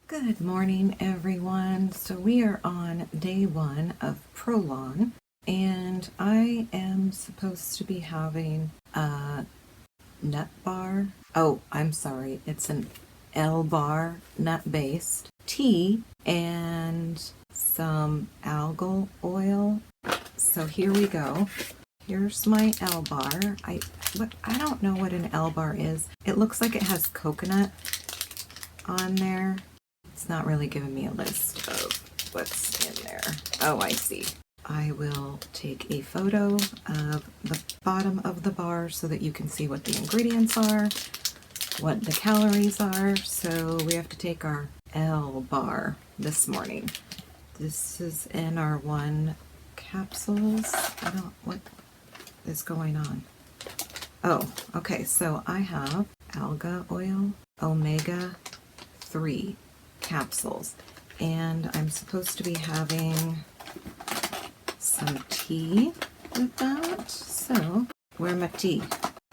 Good morning, everyone. So we are on day 1 of PROLON, and I am supposed to be having a nut bar. Oh, I'm sorry. It's an L bar nut-based tea and some algal oil. So here we go. Here's my L bar. I don't know what an L bar is. It looks like it has coconut on there. It's not really giving me a list of what's in there. Oh, I see. I will take a photo of the bottom of the bar so that you can see what the ingredients are, what the calories are. So we have to take our L bar this morning. This is NR1 capsules. What is going on? Oh, okay. So I have alga oil, omega 3 capsules, and I'm supposed to be having some tea with that. So where's my tea?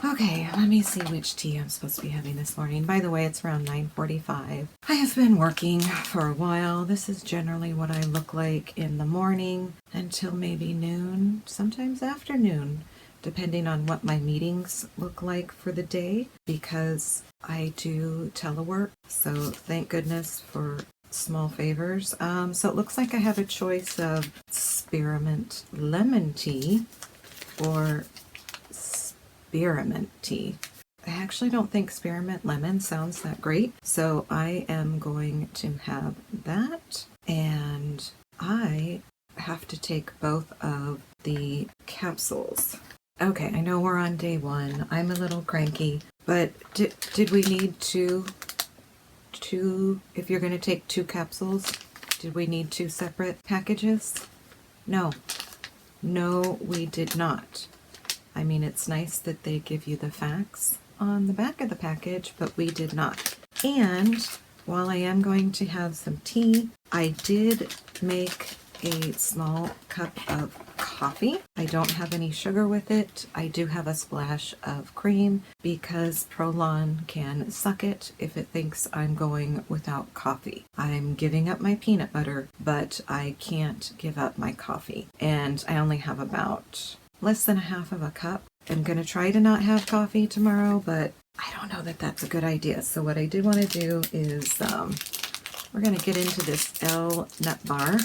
Okay, let me see which tea I'm supposed to be having this morning. By the way, it's around 9:45. I have been working for a while. This is generally what I look like in the morning until maybe noon, sometimes afternoon, depending on what my meetings look like for the day, because I do telework, so thank goodness for small favors. So it looks like I have a choice of spearmint lemon tea or spearmint tea. I actually don't think spearmint lemon sounds that great, so I am going to have that, and I have to take both of the capsules. Okay, I know we're on day 1. I'm a little cranky, but did we need two, if you're going to take 2 capsules, did we need 2 separate packages? No, we did not. I mean, it's nice that they give you the facts on the back of the package, but we did not. And while I am going to have some tea, I did make a small cup of coffee. I don't have any sugar with it. I do have a splash of cream because PROLON can suck it if it thinks I'm going without coffee. I'm giving up my peanut butter, but I can't give up my coffee. And I only have about less than a half of a cup. I'm going to try to not have coffee tomorrow, but I don't know that that's a good idea. So what I did want to do is we're going to get into this L nut bar.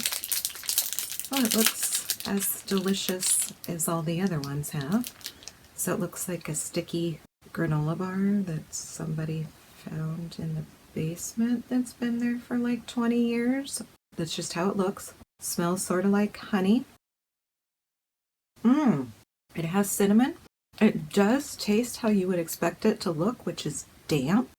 Oh, it looks as delicious as all the other ones have. So it looks like a sticky granola bar that somebody found in the basement that's been there for like 20 years. That's just how it looks. Smells sort of like honey. It has cinnamon. It does taste how you would expect it to look, which is damp.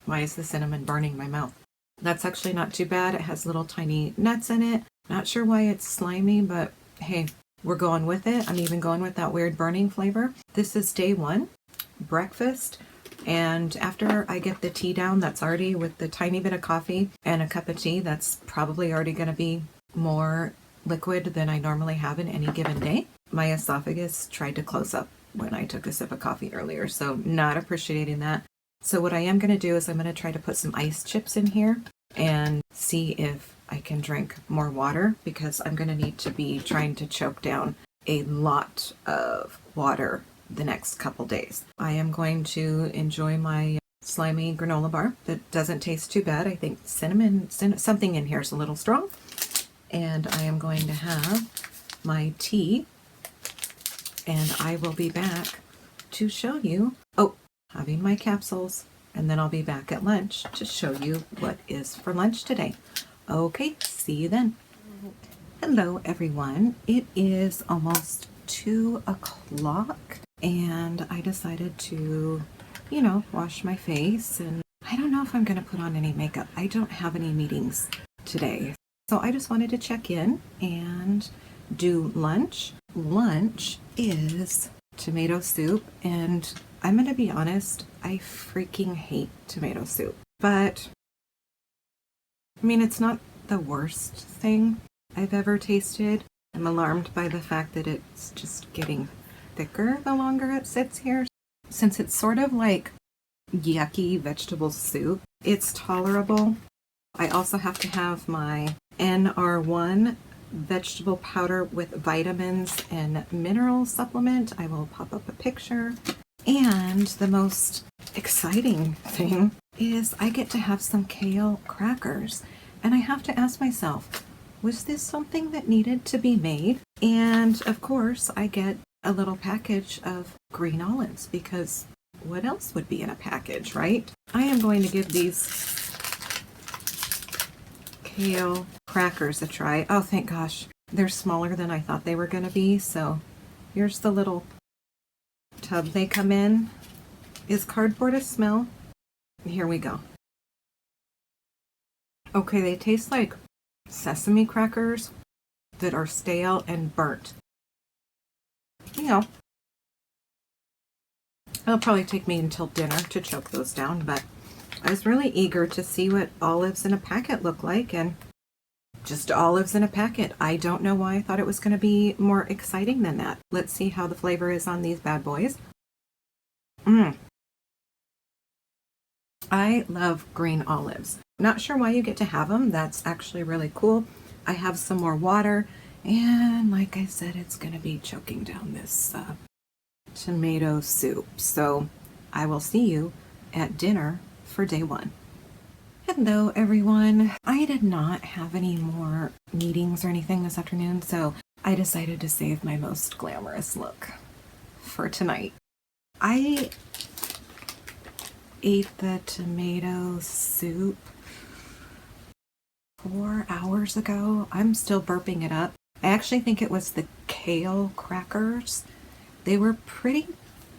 Why is the cinnamon burning my mouth? That's actually not too bad. It has little tiny nuts in it. Not sure why it's slimy, but hey, we're going with it. I'm even going with that weird burning flavor. This is day 1, breakfast. And after I get the tea down, that's already with the tiny bit of coffee and a cup of tea, that's probably already going to be more liquid than I normally have in any given day. My esophagus tried to close up when I took a sip of coffee earlier, so not appreciating that. So what I am going to do is I'm going to try to put some ice chips in here and see if I can drink more water, because I'm going to need to be trying to choke down a lot of water the next couple days. I am going to enjoy my slimy granola bar that doesn't taste too bad. I think something in here is a little strong. And I am going to have my tea, and I will be back to show you, having my capsules, and then I'll be back at lunch to show you what is for lunch today. Okay, see you then. Hello, everyone. It is almost 2 o'clock, and I decided to, wash my face, and I don't know if I'm going to put on any makeup. I don't have any meetings today. So I just wanted to check in and do lunch. Lunch is tomato soup, and I'm going to be honest, I freaking hate tomato soup. But, I mean, it's not the worst thing I've ever tasted. I'm alarmed by the fact that it's just getting thicker the longer it sits here. Since it's sort of like yucky vegetable soup, it's tolerable. I also have to have my NR1 vegetable powder with vitamins and mineral supplement. I will pop up a picture. And the most exciting thing is I get to have some kale crackers. And I have to ask myself, was this something that needed to be made? And of course, I get a little package of green olives, because what else would be in a package, right? I am going to give these kale crackers a try. Oh, thank gosh. They're smaller than I thought they were going to be. So here's the little tub they come in. Is cardboard a smell? Here we go. Okay, they taste like sesame crackers that are stale and burnt. You know, it'll probably take me until dinner to choke those down, but I was really eager to see what olives in a packet look like, and just olives in a packet. I don't know why I thought it was going to be more exciting than that. Let's see how the flavor is on these bad boys. I love green olives. Not sure why you get to have them. That's actually really cool. I have some more water, and like I said, it's going to be choking down this tomato soup. So I will see you at dinner for day one. Hello everyone. I did not have any more meetings or anything this afternoon, so I decided to save my most glamorous look for tonight. I ate the tomato soup 4 hours ago. I'm still burping it up. I actually think it was the kale crackers. They were pretty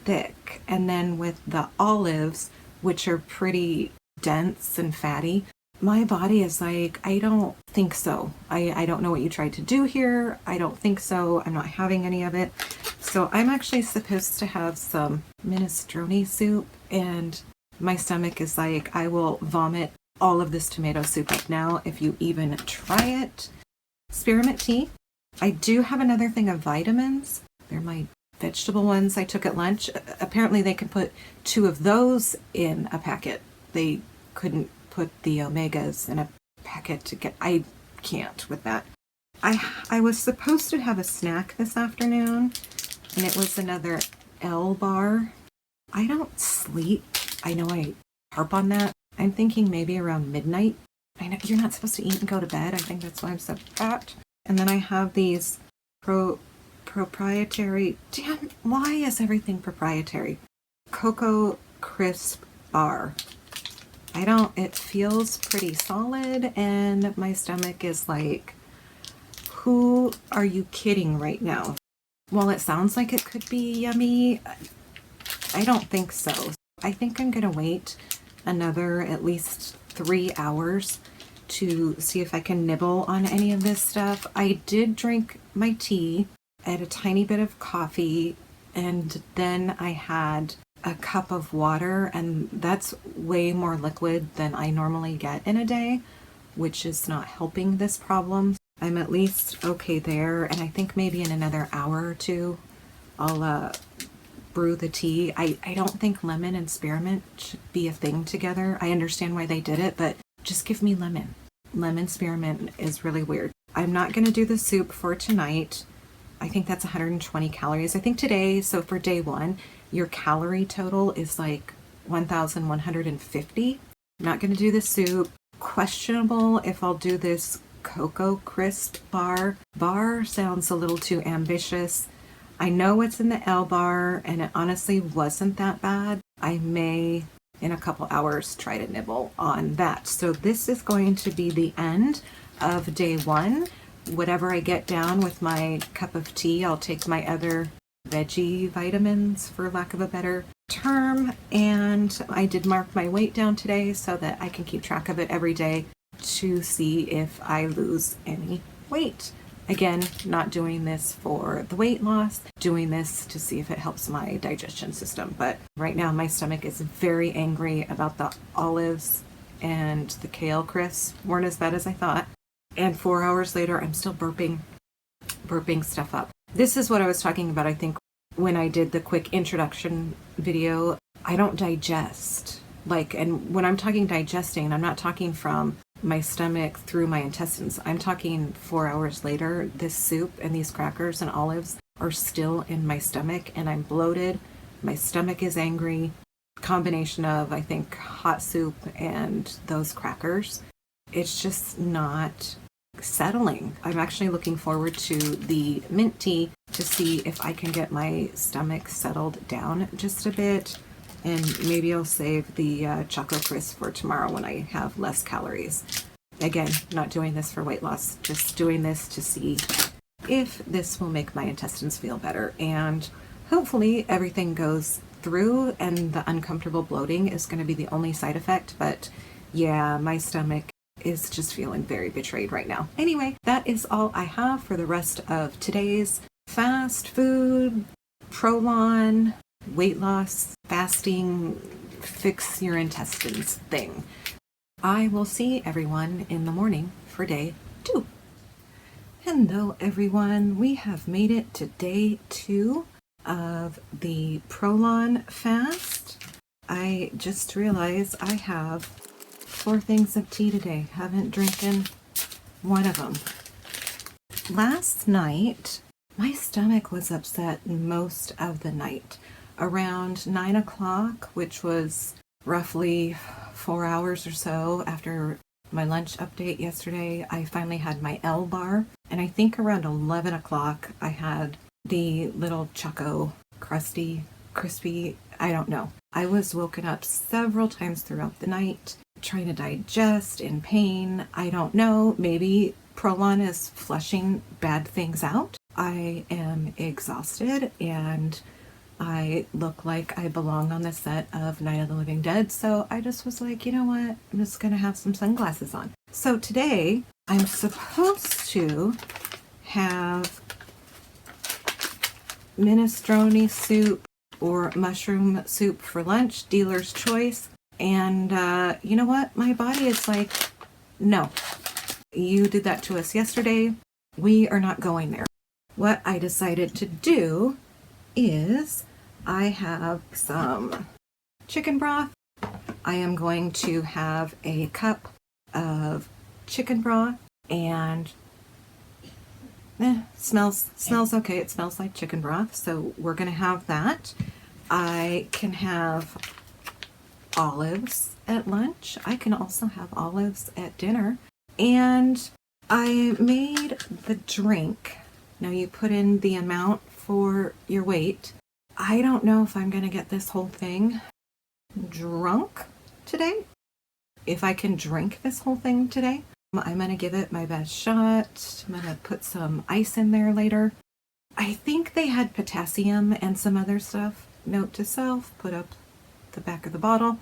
thick, and then with the olives, which are pretty dense and fatty, my body is like, I don't think so. I don't know what you tried to do here. I don't think so. I'm not having any of it. So I'm actually supposed to have some minestrone soup, and my stomach is like, I will vomit all of this tomato soup up now if you even try it. Spearmint tea. I do have another thing of vitamins. They're my vegetable ones I took at lunch. Apparently they can put 2 of those in a packet. They couldn't put the omegas in a packet to get. I can't with that. I was supposed to have a snack this afternoon, and it was another L bar. I don't sleep. I know I harp on that. I'm thinking maybe around midnight. I know you're not supposed to eat and go to bed. I think that's why I'm so fat. And then I have these proprietary, damn, why is everything proprietary? Cocoa Crisp bar. It feels pretty solid, and my stomach is like, who are you kidding right now? While it sounds like it could be yummy, I don't think so. I think I'm gonna wait another at least 3 hours to see if I can nibble on any of this stuff. I did drink my tea, I had a tiny bit of coffee, and then I had a cup of water, and that's way more liquid than I normally get in a day, which is not helping this problem. I'm at least okay there, and I think maybe in another hour or two I'll brew the tea. I don't think lemon and spearmint should be a thing together. I understand why they did it, but just give me lemon. Lemon spearmint is really weird. I'm not going to do the soup for tonight. I think that's 120 calories. I think today, so for day one, your calorie total is like 1,150. I'm not going to do the soup. Questionable if I'll do this Cocoa Crisp bar. Bar sounds a little too ambitious. I know it's in the L bar, and it honestly wasn't that bad. I may, in a couple hours, try to nibble on that. So this is going to be the end of day one. Whatever I get down with my cup of tea, I'll take my other veggie vitamins, for lack of a better term. And I did mark my weight down today so that I can keep track of it every day to see if I lose any weight. Again, not doing this for the weight loss, doing this to see if it helps my digestion system. But right now my stomach is very angry about the olives, and the kale crisps weren't as bad as I thought. And 4 hours later, I'm still burping stuff up. This is what I was talking about, I think, when I did the quick introduction video. I don't digest. And when I'm talking digesting, I'm not talking from my stomach through my intestines. I'm talking 4 hours later, this soup and these crackers and olives are still in my stomach, and I'm bloated. My stomach is angry. Combination of, I think, hot soup and those crackers. It's just not settling. I'm actually looking forward to the mint tea to see if I can get my stomach settled down just a bit. And maybe I'll save the Choco Crisp for tomorrow when I have less calories. Again, not doing this for weight loss, just doing this to see if this will make my intestines feel better. And hopefully everything goes through and the uncomfortable bloating is going to be the only side effect. But yeah, my stomach is just feeling very betrayed right now. Anyway, that is all I have for the rest of today's fast food, PROLON, weight loss, fasting, fix your intestines thing. I will see everyone in the morning for day 2. Hello everyone, we have made it to day 2 of the PROLON fast. I just realized I have 4 things of tea today. Haven't drinking one of them. Last night, my stomach was upset most of the night. Around 9 o'clock, which was roughly 4 hours or so after my lunch update yesterday, I finally had my L bar. And I think around 11 o'clock, I had the little Choco crusty, crispy, I don't know. I was woken up several times throughout the night, trying to digest, in pain. I don't know. Maybe PROLON is flushing bad things out. I am exhausted and I look like I belong on the set of Night of the Living Dead. So I just was like, you know what? I'm just going to have some sunglasses on. So today I'm supposed to have minestrone soup or mushroom soup for lunch, dealer's choice. And you know what? My body is like, no, you did that to us yesterday. We are not going there. What I decided to do is I have some chicken broth. I am going to have a cup of chicken broth, and smells okay. It smells like chicken broth, so we're gonna have that. I can have olives at lunch. I can also have olives at dinner. And I made the drink. Now you put in the amount for your weight. I don't know if I'm going to get this whole thing drunk today. If I can drink this whole thing today, I'm going to give it my best shot. I'm going to put some ice in there later. I think they had potassium and some other stuff. Note to self, put up the back of the bottle.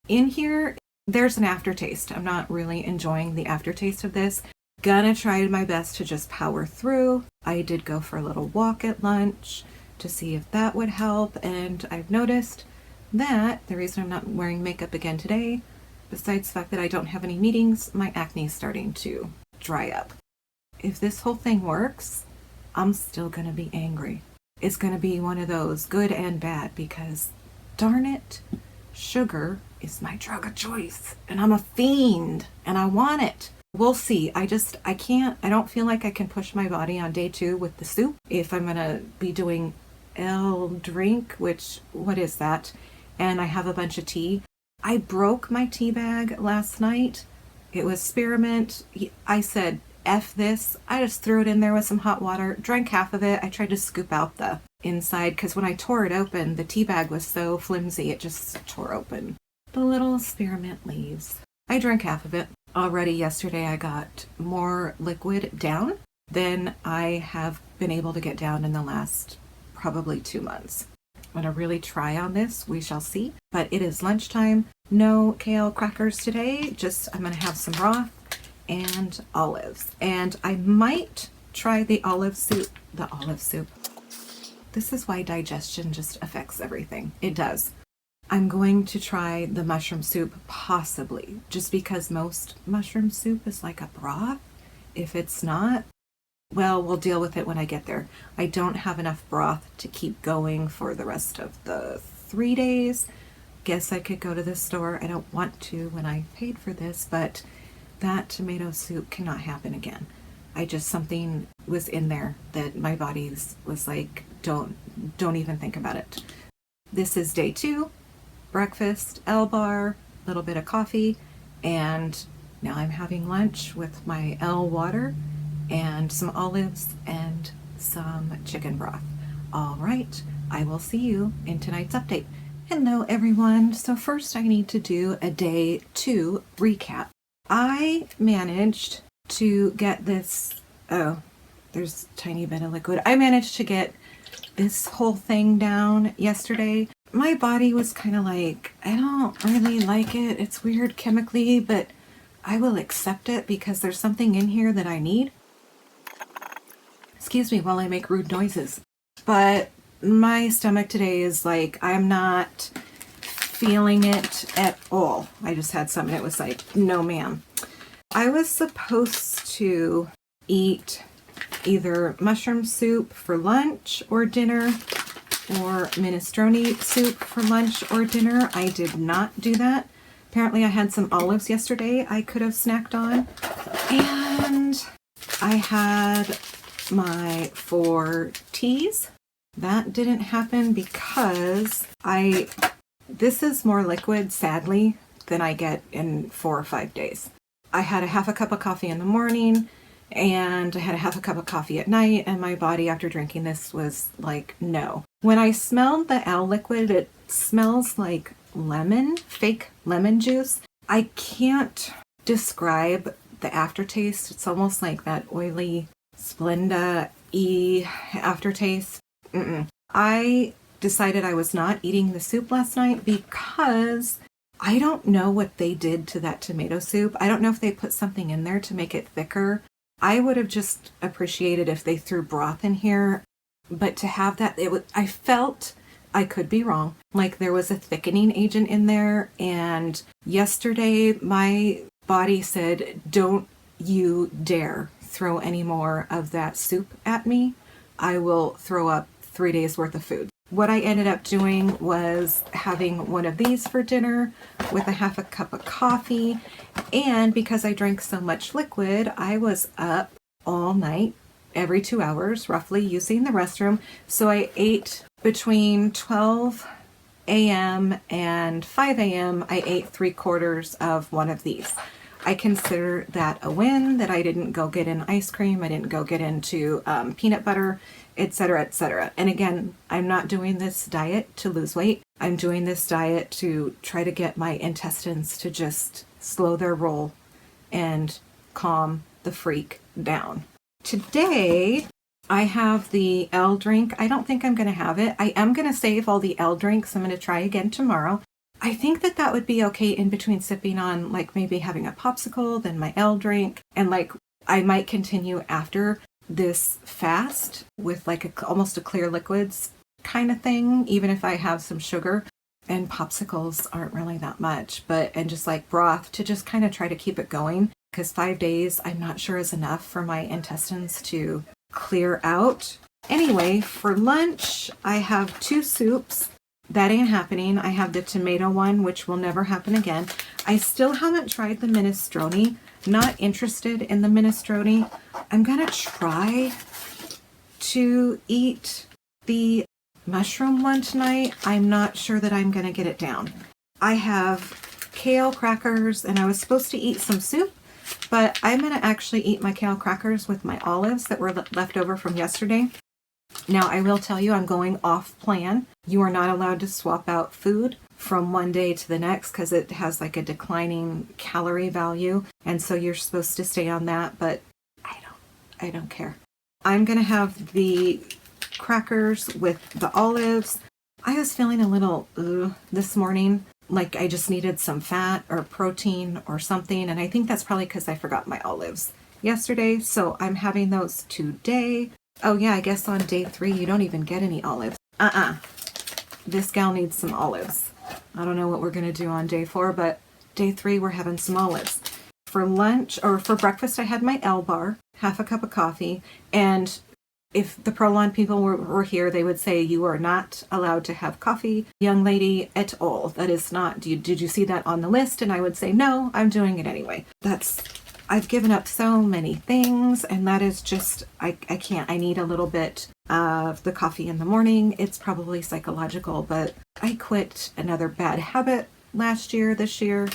In here, there's an aftertaste. I'm not really enjoying the aftertaste of this. Gonna try my best to just power through. I did go for a little walk at lunch to see if that would help, and I've noticed that the reason I'm not wearing makeup again today, besides the fact that I don't have any meetings, my acne is starting to dry up. If this whole thing works, I'm still gonna be angry. It's gonna be one of those good and bad because, darn it, sugar is my drug of choice, and I'm a fiend, and I want it. We'll see. I don't feel like I can push my body on day 2 with the soup. If I'm gonna be doing L drink, which, what is that? And I have a bunch of tea. I broke my tea bag last night. It was spearmint. I said, F this. I just threw it in there with some hot water, drank half of it. I tried to scoop out the inside because when I tore it open, the tea bag was so flimsy, it just tore open the little spearmint leaves. I drank half of it. Already yesterday I got more liquid down than I have been able to get down in the last probably 2 months. I'm going to really try on this. We shall see. But it is lunchtime. No kale crackers today. Just I'm going to have some broth and olives. And I might try the olive soup. This is why digestion just affects everything. It does. I'm going to try the mushroom soup, possibly, just because most mushroom soup is like a broth. If it's not, well, we'll deal with it when I get there. I don't have enough broth to keep going for the rest of the 3 days. Guess I could go to the store. I don't want to when I paid for this, but that tomato soup cannot happen again. Something was in there that my body was like, don't even think about it. This is day 2, breakfast, L-bar, a little bit of coffee, and now I'm having lunch with my L water and some olives and some chicken broth. All right, I will see you in tonight's update. Hello everyone. So first I need to do a day 2 recap. I managed to get this, there's a tiny bit of liquid. I managed to get this whole thing down yesterday. My body was kind of like, I don't really like it. It's weird chemically, but I will accept it because there's something in here that I need. Excuse me while I make rude noises. But my stomach today is like, I'm not feeling it at all. I just had some and it was like, no ma'am. I was supposed to eat either mushroom soup for lunch or dinner or minestrone soup for lunch or dinner. I did not do that. Apparently I had some olives yesterday I could have snacked on. And I had my 4 teas. That didn't happen because this is more liquid, sadly, than I get in 4 or 5 days. I had a half a cup of coffee in the morning and I had a half a cup of coffee at night, and my body after drinking this was like, no. When I smelled the L liquid, it smells like lemon, fake lemon juice. I can't describe the aftertaste. It's almost like that oily Splenda-y aftertaste. I decided I was not eating the soup last night because I don't know what they did to that tomato soup. I don't know if they put something in there to make it thicker. I would have just appreciated if they threw broth in here, but to have that, I felt, I could be wrong, like there was a thickening agent in there. And yesterday my body said, don't you dare throw any more of that soup at me. I will throw up 3 days worth of food. What I ended up doing was having one of these for dinner with a half a cup of coffee. And because I drank so much liquid, I was up all night, every 2 hours, roughly, using the restroom. So I ate between 12 a.m. and 5 a.m. I ate 3/4 of one of these. I consider that a win, that I didn't go get in ice cream. I didn't go get into peanut butter, etc., etc. And again, I'm not doing this diet to lose weight. I'm doing this diet to try to get my intestines to just slow their roll and calm the freak down. Today, I have the L drink. I don't think I'm going to have it. I am going to save all the L drinks. I'm going to try again tomorrow. I think that would be okay in between sipping on, like, maybe having a popsicle, then my L drink, and like I might continue after this fast with like almost a clear liquids kind of thing, even if I have some sugar. And popsicles aren't really that much, and just like broth to just kind of try to keep it going, because 5 days I'm not sure is enough for my intestines to clear out. Anyway, for lunch I have 2 soups. That ain't happening. I have the tomato one, which will never happen again. I still haven't tried the minestrone. Not interested in the minestrone. I'm gonna try to eat the mushroom one tonight. I'm not sure that I'm gonna get it down. I have kale crackers, and I was supposed to eat some soup, but I'm gonna actually eat my kale crackers with my olives that were left over from yesterday. Now, I will tell you, I'm going off plan. You are not allowed to swap out food from one day to the next because it has like a declining calorie value. And so you're supposed to stay on that, but I don't care. I'm going to have the crackers with the olives. I was feeling a little this morning, like I just needed some fat or protein or something. And I think that's probably because I forgot my olives yesterday. So I'm having those today. Oh yeah, I guess on day 3 you don't even get any olives. This gal needs some olives. I don't know what we're going to do on day 4, but day 3 we're having some olives. For lunch, or for breakfast, I had my L bar, half a cup of coffee, and if the PROLON people were here, they would say you are not allowed to have coffee, young lady, at all. That is not, did you see that on the list? And I would say, no, I'm doing it anyway. That's I've given up so many things, and that is just, I can't. I need a little bit of the coffee in the morning. It's probably psychological, but I quit another bad habit this year,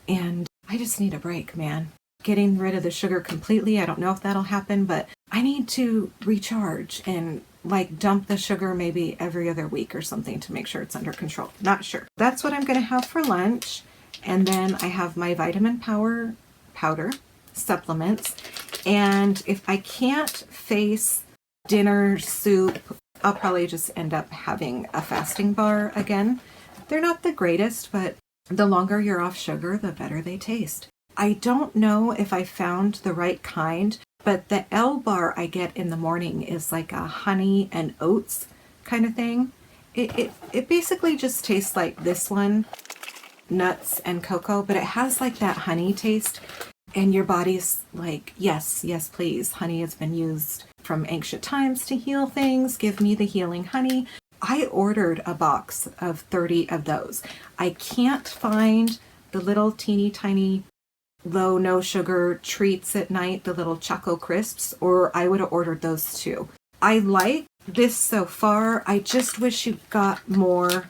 and I just need a break, man. Getting rid of the sugar completely, I don't know if that'll happen, but I need to recharge and like dump the sugar maybe every other week or something to make sure it's under control. Not sure. That's what I'm going to have for lunch. And then I have my vitamin powder supplements. And if I can't face dinner soup, I'll probably just end up having a fasting bar again. They're not the greatest, but the longer you're off sugar, the better they taste. I don't know if I found the right kind, but the L bar I get in the morning is like a honey and oats kind of thing. It basically just tastes like this one, nuts and cocoa, but it has like that honey taste, and your body's like, yes, yes, please. Honey has been used from ancient times to heal things. Give me the healing honey. I ordered a box of 30 of those. I can't find the little teeny tiny low no sugar treats at night, the little Choco Crisps, or I would have ordered those too. I like this so far. I just wish you got more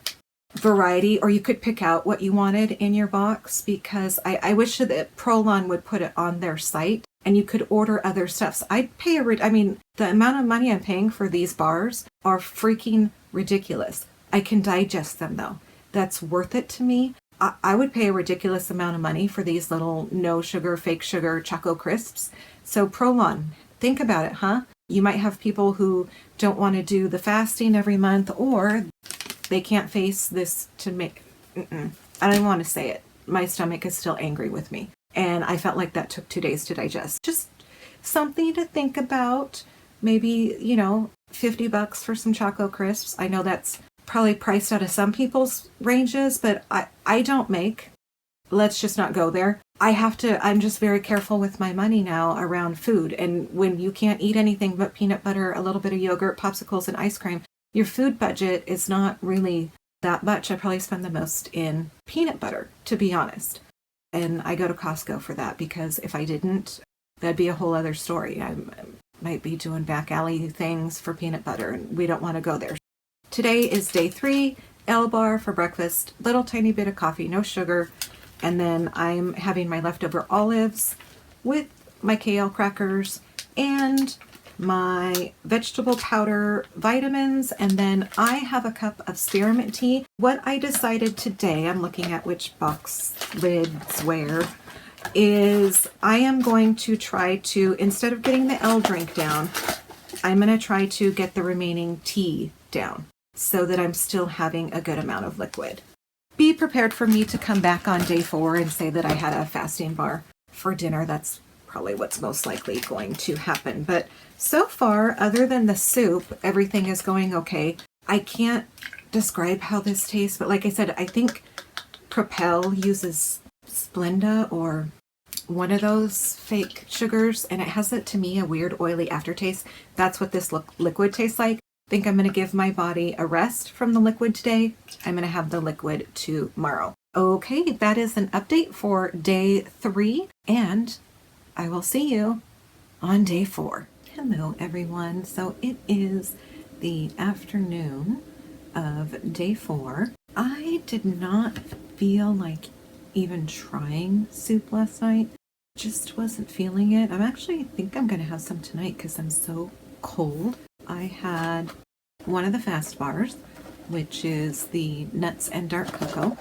variety, or you could pick out what you wanted in your box, because I wish that PROLON would put it on their site and you could order other stuff. So I'd pay the amount of money I'm paying for these bars are freaking ridiculous. I can digest them though. That's worth it to me. I would pay a ridiculous amount of money for these little no sugar, fake sugar Choco Crisps. So PROLON, think about it, huh? You might have people who don't want to do the fasting every month, or they can't face this to make, I don't want to say it. My stomach is still angry with me. And I felt like that took 2 days to digest. Just something to think about. Maybe, $50 for some Choco Crisps. I know that's probably priced out of some people's ranges, but I don't make. Let's just not go there. I'm just very careful with my money now around food. And when you can't eat anything but peanut butter, a little bit of yogurt, popsicles, and ice cream, your food budget is not really that much. I probably spend the most in peanut butter, to be honest. And I go to Costco for that, because if I didn't, that'd be a whole other story. I might be doing back alley things for peanut butter, and we don't want to go there. Today is day 3, L bar for breakfast, little tiny bit of coffee, no sugar, and then I'm having my leftover olives with my kale crackers and my vegetable powder vitamins, and then I have a cup of spearmint tea. What I decided today, I'm looking at which box lids where, is I am going to try to, instead of getting the L drink down, I'm going to try to get the remaining tea down, so that I'm still having a good amount of liquid. Be prepared for me to come back on day 4 and say that I had a fasting bar for dinner. That's probably what's most likely going to happen. But so far, other than the soup, everything is going okay. I can't describe how this tastes, but like I said, I think Propel uses Splenda or one of those fake sugars, and it has, to me, a weird oily aftertaste. That's what this liquid tastes like. I think I'm going to give my body a rest from the liquid today. I'm going to have the liquid tomorrow. Okay, that is an update for day 3, and I will see you on day 4. Hello, everyone. So it is the afternoon of day 4. I did not feel like even trying soup last night. Just wasn't feeling it. I think I'm going to have some tonight because I'm so cold. I had one of the fast bars, which is the nuts and dark cocoa,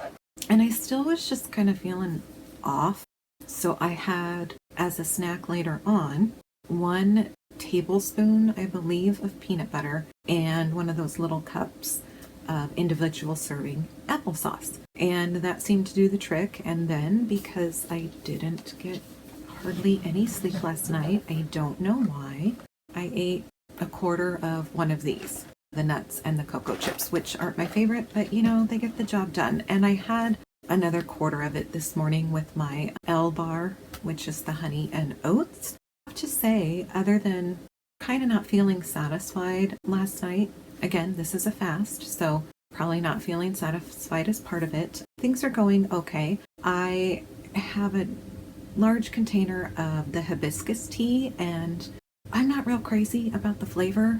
and I still was just kind of feeling off. So I had, as a snack later on, 1 tablespoon, I believe, of peanut butter and one of those little cups of individual serving applesauce. And that seemed to do the trick. And then, because I didn't get hardly any sleep last night, I don't know why, I ate a quarter of one of these, the nuts and the cocoa chips, which aren't my favorite, but they get the job done. And I had another quarter of it this morning with my L bar, which is the honey and oats. I have to say, other than kind of not feeling satisfied last night, again, this is a fast, so probably not feeling satisfied as part of it. Things are going okay. I have a large container of the hibiscus tea, and I'm not real crazy about the flavor.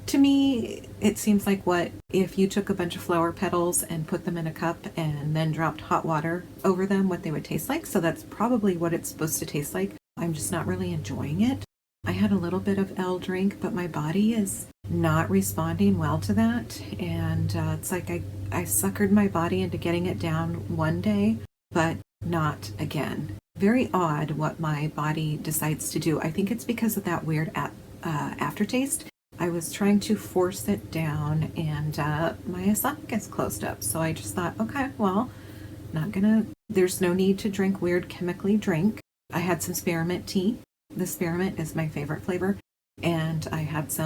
To me, it seems like what if you took a bunch of flower petals and put them in a cup and then dropped hot water over them, what they would taste like. So that's probably what it's supposed to taste like. I'm just not really enjoying it. I had a little bit of L drink, but my body is not responding well to that. And it's like I suckered my body into getting it down one day, but not again. Very odd what my body decides to do. I think it's because of that weird aftertaste. I was trying to force it down, and my esophagus closed up. So I just thought, okay, well, there's no need to drink weird chemically drink. I had some spearmint tea. The spearmint is my favorite flavor. And I had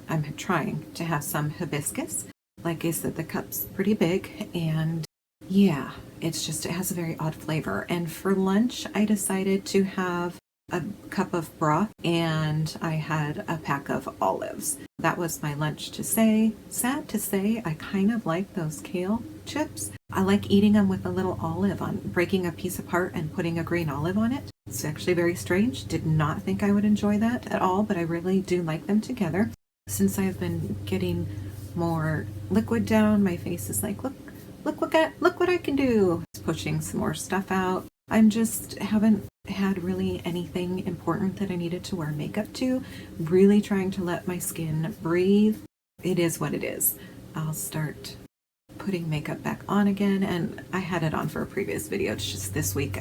I'm trying to have some hibiscus. Like I said, the cup's pretty big, and yeah, it has a very odd flavor. And for lunch, I decided to have a cup of broth, and I had a pack of olives. That was my lunch today. Sad to say, I kind of like those kale chips. I like eating them with a little olive on, breaking a piece apart and putting a green olive on it. It's actually very strange. Did not think I would enjoy that at all, but I really do like them together. Since I've been getting more liquid down, my face is like, look what I can do. It's pushing some more stuff out. I'm just haven't had really anything important that I needed to wear makeup to. Really trying to let my skin breathe. It is what it is. I'll start putting makeup back on again, and I had it on for a previous video. It's just this week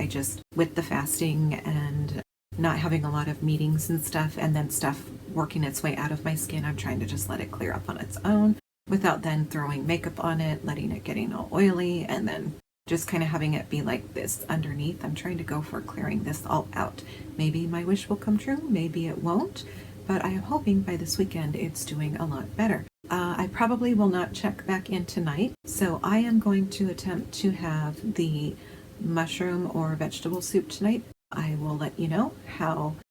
with the fasting and not having a lot of meetings and stuff, and then stuff working its way out of my skin, I'm trying to just let it clear up on its own without then throwing makeup on it, letting it getting all oily, and then just kind of having it be like this underneath. I'm trying to go for clearing this all out. Maybe my wish will come true, maybe it won't, but I am hoping by this weekend it's doing a lot better. I probably will not check back in tonight, so I am going to attempt to have the mushroom or vegetable soup tonight. I will let you know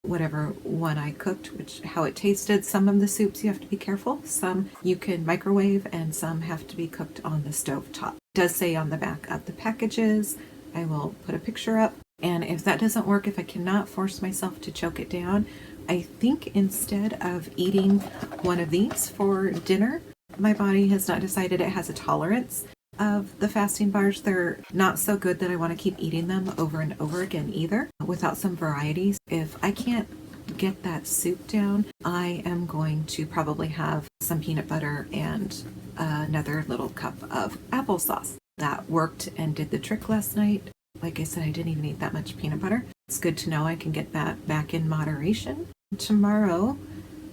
whatever one I cooked, how it tasted. Some of the soups you have to be careful. Some you can microwave, and some have to be cooked on the stove top. It does say on the back of the packages. I will put a picture up. And if that doesn't work, if I cannot force myself to choke it down, I think instead of eating one of these for dinner, my body has not decided it has a tolerance of the fasting bars. They're not so good that I want to keep eating them over and over again either, without some varieties. If I can't get that soup down, I am going to probably have some peanut butter and another little cup of applesauce. That worked and did the trick last night. Like I said, I didn't even eat that much peanut butter. It's good to know I can get that back in moderation. Tomorrow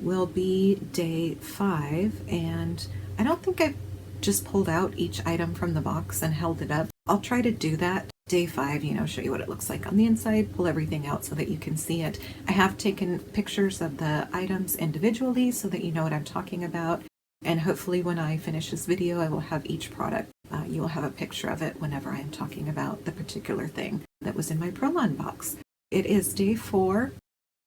will be day 5, and I don't think I've just pulled out each item from the box and held it up. I'll try to do that. Day 5, show you what it looks like on the inside, pull everything out so that you can see it. I have taken pictures of the items individually so that you know what I'm talking about. And hopefully when I finish this video, I will have each product. You will have a picture of it whenever I'm talking about the particular thing that was in my PROLON box. It is day 4.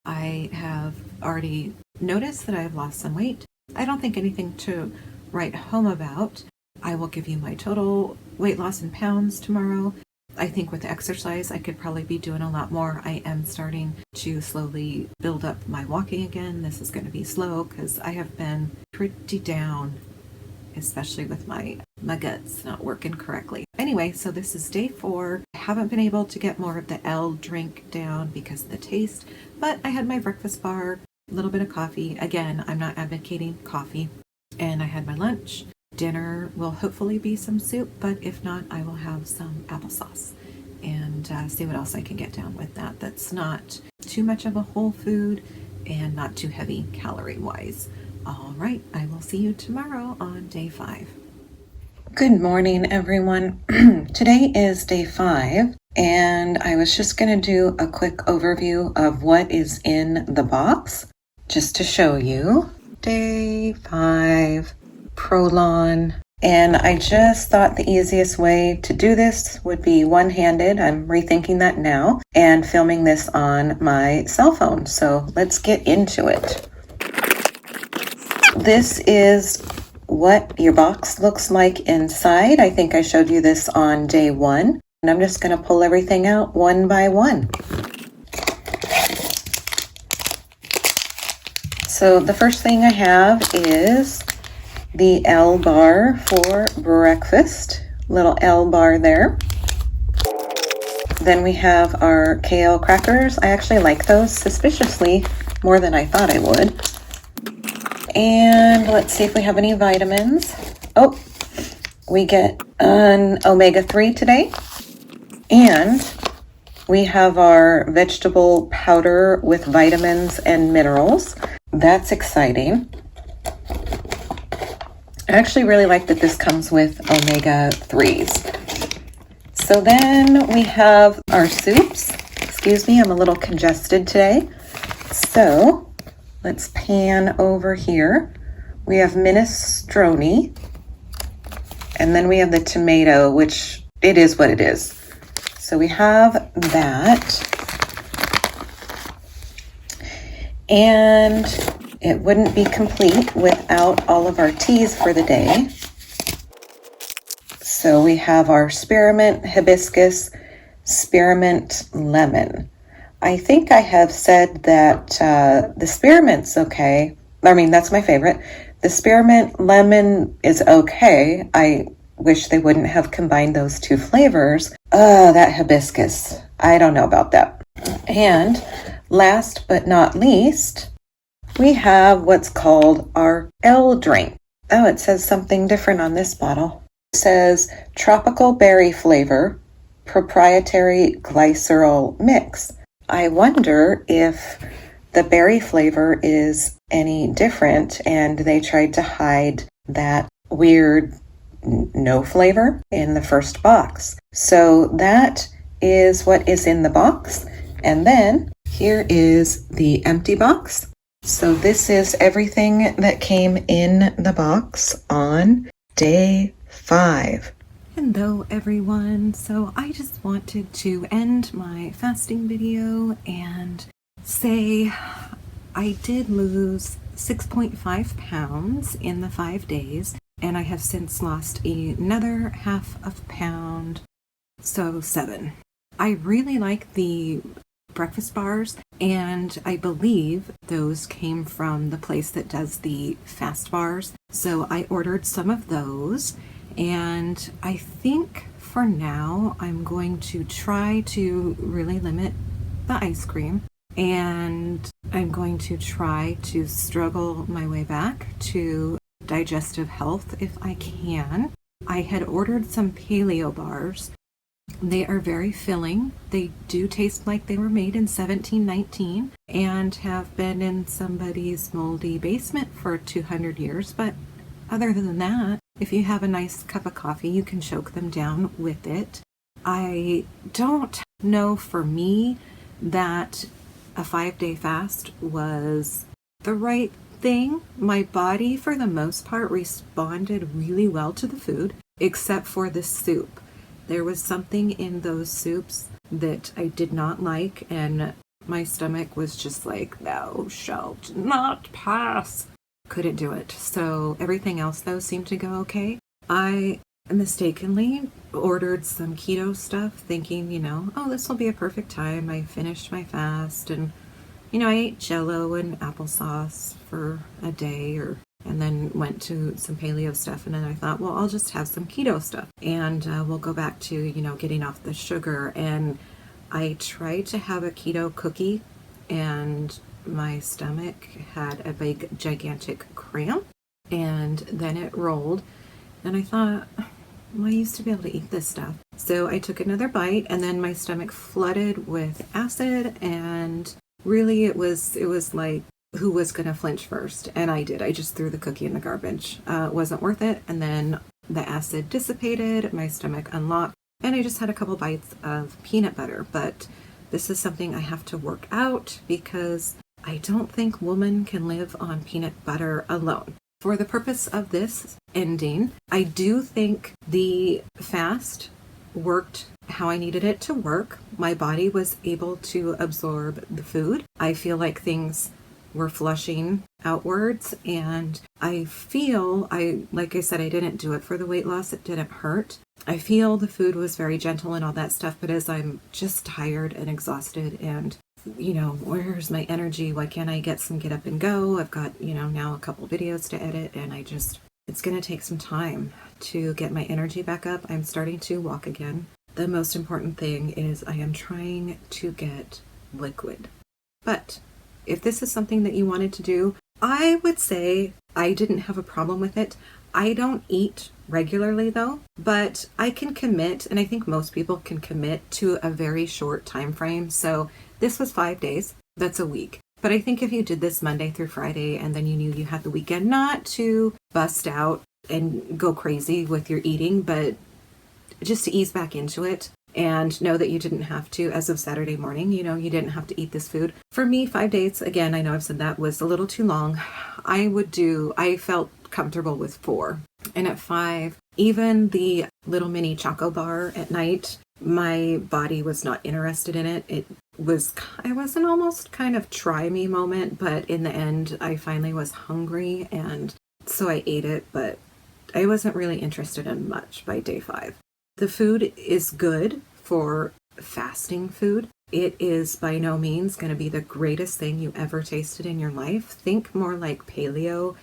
I have already noticed that I've lost some weight. I don't think anything to write home about. I will give you my total weight loss in pounds tomorrow. I think with exercise, I could probably be doing a lot more. I am starting to slowly build up my walking again. This is going to be slow because I have been pretty down, especially with my guts not working correctly. Anyway, so this is day 4. I haven't been able to get more of the L drink down because of the taste, but I had my breakfast bar, a little bit of coffee. Again, I'm not advocating coffee. And I had my lunch. Dinner will hopefully be some soup, but if not, I will have some applesauce and see what else I can get down with that. That's not too much of a whole food and not too heavy calorie-wise. All right, I will see you tomorrow on day 5. Good morning, everyone. Today is day 5, and I was just going to do a quick overview of what is in the box, just to show you. Day 5, PROLON. And I just thought the easiest way to do this would be one-handed. I'm rethinking that now and filming this on my cell phone. So let's get into it. This is what your box looks like inside. I think I showed you this on day 1. And I'm just going to pull everything out one by one. So the first thing I have is the L bar for breakfast. Little L bar there. Then we have our kale crackers. I actually like those suspiciously more than I thought I would. And let's see if we have any vitamins. Oh, we get an omega-3 today. And we have our vegetable powder with vitamins and minerals. That's exciting. I actually really like that this comes with omega-3s. So then we have our soups. Excuse me, I'm a little congested today. So let's pan over here. We have minestrone. And then we have the tomato, which it is what it is. So we have that. And it wouldn't be complete without all of our teas for the day. So we have our spearmint hibiscus, spearmint lemon. I think I have said that the spearmint's okay. I mean, that's my favorite. The spearmint lemon is okay. I wish they wouldn't have combined those two flavors. That hibiscus. I don't know about that. And last but not least, we have what's called our L drink. Oh, it says something different on this bottle. It says tropical berry flavor, proprietary glycerol mix. I wonder if the berry flavor is any different and they tried to hide that weird no flavor in the first box. So that is what is in the box. And then here is the empty box. So this is everything that came in the box on day 5. Hello everyone. So I just wanted to end my fasting video and say I did lose 6.5 pounds in the 5 days, and I have since lost another half of a pound, so 7. I really like the breakfast bars, and I believe those came from the place that does the fast bars. So I ordered some of those, and I think for now I'm going to try to really limit the ice cream, and I'm going to try to struggle my way back to digestive health if I can. I had ordered some paleo bars. They are very filling. They do taste like they were made in 1719 and have been in somebody's moldy basement for 200 years. But other than that, if you have a nice cup of coffee, you can choke them down with it. I don't know for me that a 5-day fast was the right thing. My body, for the most part, responded really well to the food, except for the soup. There was something in those soups that I did not like, and my stomach was just like, thou shalt not pass. Couldn't do it. So everything else, though, seemed to go okay. I mistakenly ordered some keto stuff, thinking, oh, this will be a perfect time. I finished my fast, and, I ate Jell-O and applesauce for a day, and then went to some paleo stuff, and then I thought, well, I'll just have some keto stuff, and we'll go back to, getting off the sugar. And I tried to have a keto cookie, and my stomach had a big, gigantic cramp, and then it rolled, and I thought, well, I used to be able to eat this stuff. So I took another bite, and then my stomach flooded with acid, and really it was like, who was going to flinch first? And I did. I just threw the cookie in the garbage. It wasn't worth it. And then the acid dissipated, my stomach unlocked, and I just had a couple bites of peanut butter. But this is something I have to work out, because I don't think woman can live on peanut butter alone. For the purpose of this ending, I do think the fast worked how I needed it to work. My body was able to absorb the food. I feel like things were flushing outwards, and I feel, like I said, I didn't do it for the weight loss. It didn't hurt. I feel the food was very gentle and all that stuff, but as I'm just tired and exhausted and, where's my energy? Why can't I get up and go? I've got, now a couple videos to edit, and it's going to take some time to get my energy back up. I'm starting to walk again. The most important thing is I am trying to get liquid. But if this is something that you wanted to do, I would say I didn't have a problem with it. I don't eat regularly though, but I can commit, and I think most people can commit to a very short time frame. So this was 5 days. That's a week. But I think if you did this Monday through Friday and then you knew you had the weekend not to bust out and go crazy with your eating, but just to ease back into it and know that you didn't have to, as of Saturday morning, you didn't have to eat this food. For me, 5 days, again, I know I've said that was a little too long. I felt comfortable with 4. And at 5, even the little mini choco bar at night, my body was not interested in it. It was an almost kind of try me moment, but in the end, I finally was hungry, and so I ate it, but I wasn't really interested in much by day 5. The food is good for fasting food. It is by no means going to be the greatest thing you ever tasted in your life. Think more like paleo,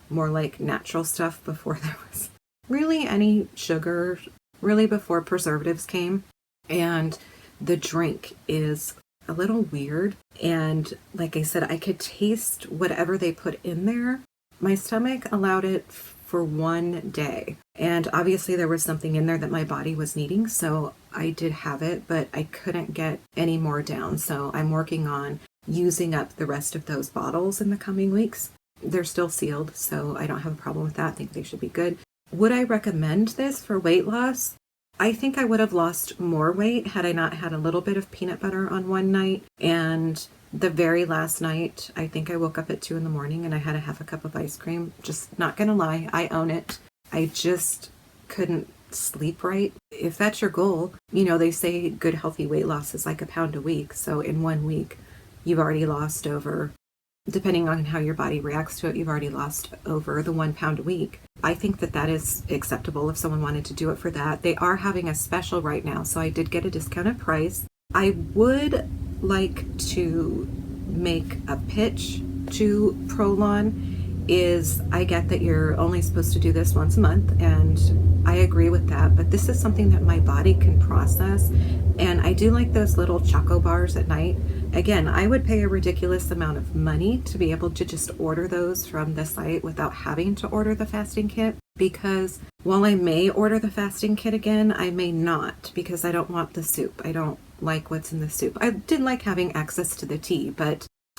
more like natural stuff before there was really any sugar, really before preservatives came. And the drink is a little weird. And like I said, I could taste whatever they put in there. My stomach allowed it for 1 day. And obviously there was something in there that my body was needing. So I did have it, but I couldn't get any more down. So I'm working on using up the rest of those bottles in the coming weeks. They're still sealed, so I don't have a problem with that. I think they should be good. Would I recommend this for weight loss? I think I would have lost more weight had I not had a little bit of peanut butter on one night. And the very last night, I think I woke up at 2 a.m. and I had a half a cup of ice cream. Just not gonna lie, I own it. I just couldn't sleep right. If that's your goal, they say good healthy weight loss is like a pound a week. So in 1 week, you've already lost over, depending on how your body reacts to it, you've already lost over the 1 pound a week. I think that is acceptable if someone wanted to do it for that. They are having a special right now, so I did get a discounted price. I would like to make a pitch to PROLON. I get that you're only supposed to do this once a month, and I agree with that, but this is something that my body can process, and I do like those little choco bars at night. Again, I would pay a ridiculous amount of money to be able to just order those from the site without having to order the fasting kit, because while I may order the fasting kit again, I may not, because I don't want the soup. I don't like what's in the soup. I did like having access to the tea,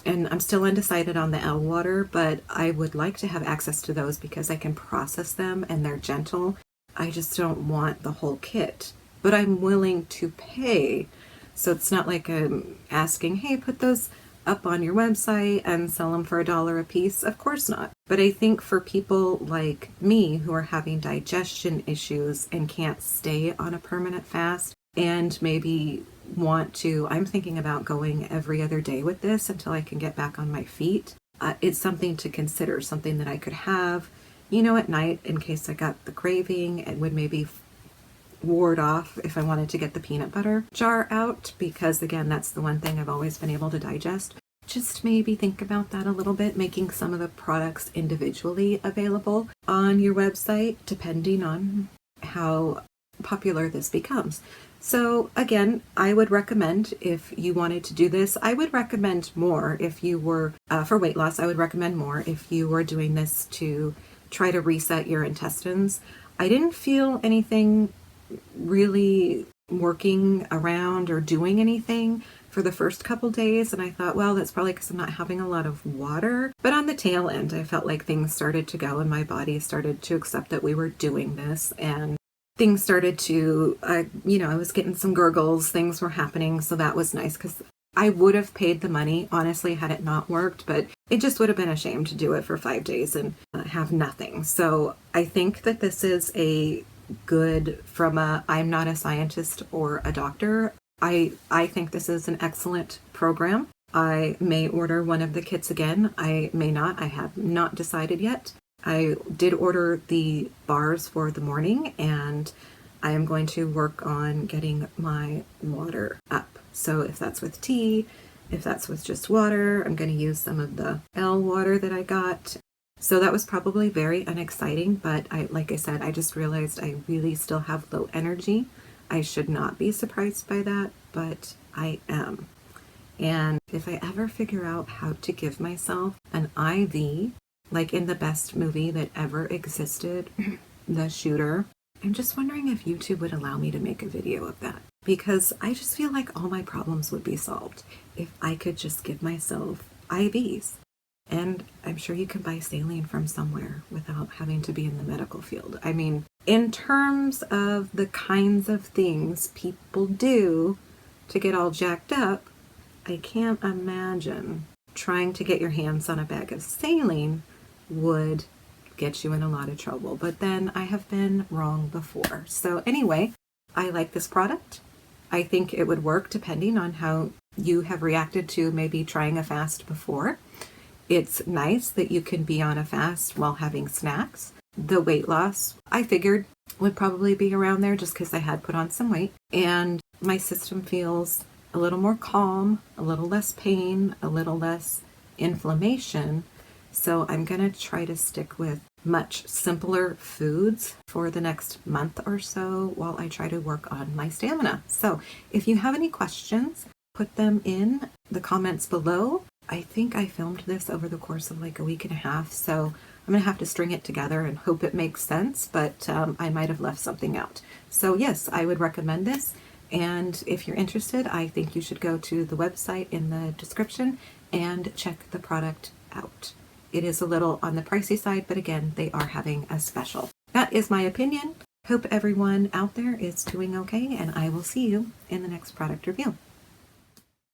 and I'm still undecided on the L water, but I would like to have access to those because I can process them and they're gentle. I just don't want the whole kit, but I'm willing to pay. So it's not like I'm asking, hey, put those up on your website and sell them for $1 a piece. Of course not. But I think for people like me who are having digestion issues and can't stay on a permanent fast and maybe I'm thinking about going every other day with this until I can get back on my feet. It's something to consider, something that I could have, at night in case I got the craving, and would maybe ward off if I wanted to get the peanut butter jar out, because again, that's the one thing I've always been able to digest. Just maybe think about that a little bit, making some of the products individually available on your website, depending on how popular this becomes. So again, I would recommend, if you wanted to do this, I would recommend more if you were, for weight loss, I would recommend more if you were doing this to try to reset your intestines. I didn't feel anything really working around or doing anything for the first couple days, and I thought, well, that's probably because I'm not having a lot of water. But on the tail end, I felt like things started to go, and my body started to accept that we were doing this, and things started to, I was getting some gurgles, things were happening, so that was nice, because I would have paid the money, honestly, had it not worked, but it just would have been a shame to do it for 5 days and have nothing. So I think that this is a good, I'm not a scientist or a doctor. I think this is an excellent program. I may order one of the kits again. I may not. I have not decided yet. I did order the bars for the morning, and I am going to work on getting my water up. So if that's with tea, if that's with just water, I'm going to use some of the L water that I got. So that was probably very unexciting, but like I said, I just realized I really still have low energy. I should not be surprised by that, but I am. And if I ever figure out how to give myself an IV, like in the best movie that ever existed, The Shooter, I'm just wondering if YouTube would allow me to make a video of that. Because I just feel like all my problems would be solved if I could just give myself IVs. And I'm sure you can buy saline from somewhere without having to be in the medical field. I mean, in terms of the kinds of things people do to get all jacked up, I can't imagine trying to get your hands on a bag of saline would get you in a lot of trouble. But then I have been wrong before. So anyway, I like this product. I think it would work depending on how you have reacted to maybe trying a fast before. It's nice that you can be on a fast while having snacks. The weight loss, I figured, would probably be around there just because I had put on some weight. And my system feels a little more calm, a little less pain, a little less inflammation. So I'm going to try to stick with much simpler foods for the next month or so while I try to work on my stamina. So if you have any questions, put them in the comments below. I think I filmed this over the course of like a week and a half, so I'm going to have to string it together and hope it makes sense, but I might have left something out. So yes, I would recommend this, and if you're interested, I think you should go to the website in the description and check the product out. It is a little on the pricey side, but again, they are having a special. That is my opinion. Hope everyone out there is doing okay, and I will see you in the next product review.